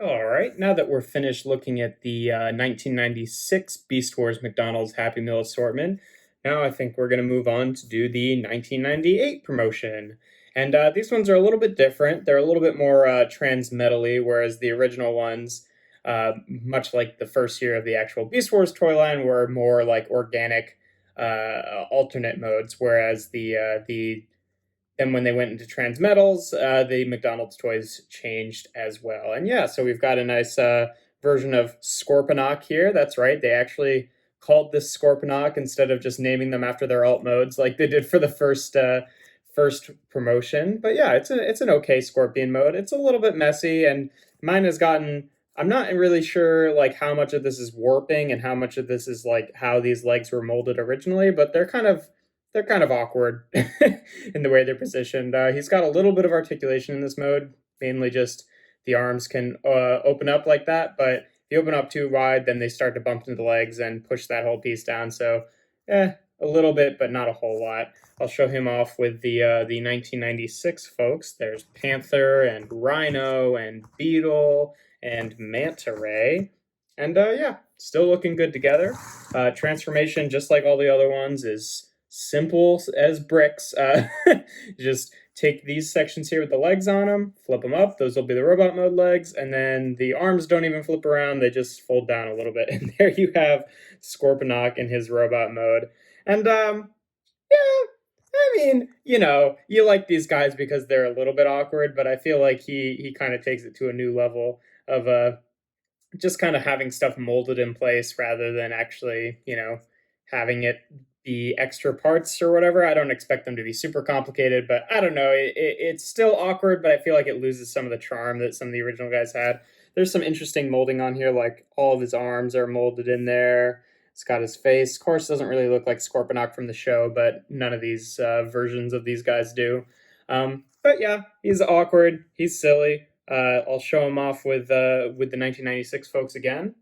All right, now that we're finished looking at the 1996 Beast Wars McDonald's Happy Meal assortment, now I think we're going to move on to do the 1998 promotion. And these ones are a little bit different. They're a little bit more transmetal-y, whereas the original ones, much like the first year of the actual Beast Wars toy line, were more like organic alternate modes, whereas the then when they went into transmetals, the McDonald's toys changed as well. And yeah, so we've got a nice version of Scorponok here. That's right, they actually called this Scorponok instead of just naming them after their alt modes like they did for the first promotion. But yeah, it's an okay Scorpion mode. It's a little bit messy, and mine has gotten. I'm not really sure like how much of this is warping and how much of this is like how these legs were molded originally, but they're kind of awkward in the way they're positioned. He's got a little bit of articulation in this mode, mainly just the arms can open up like that, but if you open up too wide, then they start to bump into the legs and push that whole piece down. So, a little bit, but not a whole lot. I'll show him off with the 1996 folks. There's Panther and Rhino and Beetle and Manta Ray. And yeah, still looking good together. Transformation, just like all the other ones, is simple as bricks. Just take these sections here with the legs on them, flip them up. Those will be the robot mode legs. And then the arms don't even flip around. They just fold down a little bit. And there you have Scorponok in his robot mode. And yeah, I mean, you like these guys because they're a little bit awkward, but I feel like he kind of takes it to a new level of just kind of having stuff molded in place rather than actually, having it be extra parts or whatever. I don't expect them to be super complicated, but I don't know. It's still awkward, but I feel like it loses some of the charm that some of the original guys had. There's some interesting molding on here, like all of his arms are molded in there. It's got his face. Of course, doesn't really look like Scorponok from the show, but none of these versions of these guys do. But yeah, he's awkward. He's silly. I'll show him off with the 1996 folks again.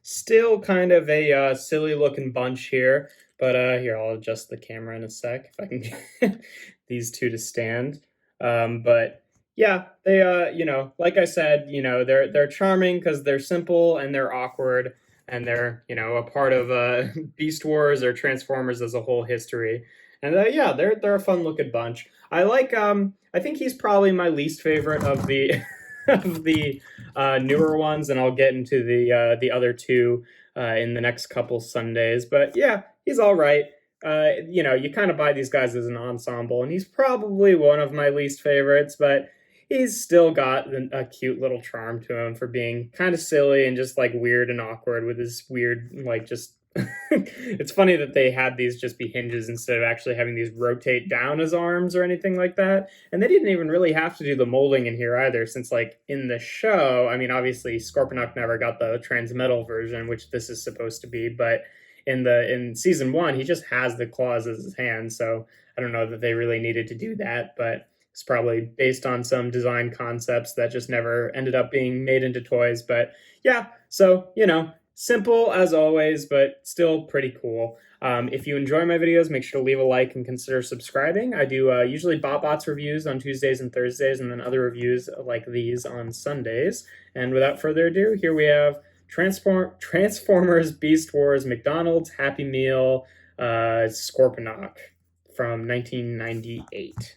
Still kind of a silly looking bunch here, but here, I'll adjust the camera in a sec if I can get these two to stand. But yeah, they like I said, they're charming because they're simple and they're awkward and they're a part of Beast Wars or Transformers as a whole history. And yeah, they're a fun looking bunch. I think he's probably my least favorite of the of the newer ones, and I'll get into the other two in the next couple Sundays. But yeah, he's all right. You kind of buy these guys as an ensemble, and he's probably one of my least favorites, but he's still got a cute little charm to him for being kind of silly and just like weird and awkward with his weird like just it's funny that they had these just be hinges instead of actually having these rotate down as arms or anything like that. And they didn't even really have to do the molding in here either, since like in the show, I mean, obviously Scorponok never got the transmetal version, which this is supposed to be, but in season 1, he just has the claws as his hands. So I don't know that they really needed to do that, but it's probably based on some design concepts that just never ended up being made into toys. But yeah, so simple as always, but still pretty cool. If you enjoy my videos, make sure to leave a like and consider subscribing. I do usually BotBots reviews on Tuesdays and Thursdays, and then other reviews like these on Sundays. And without further ado, here we have Transformers Beast Wars McDonald's Happy Meal Scorponok from 1998.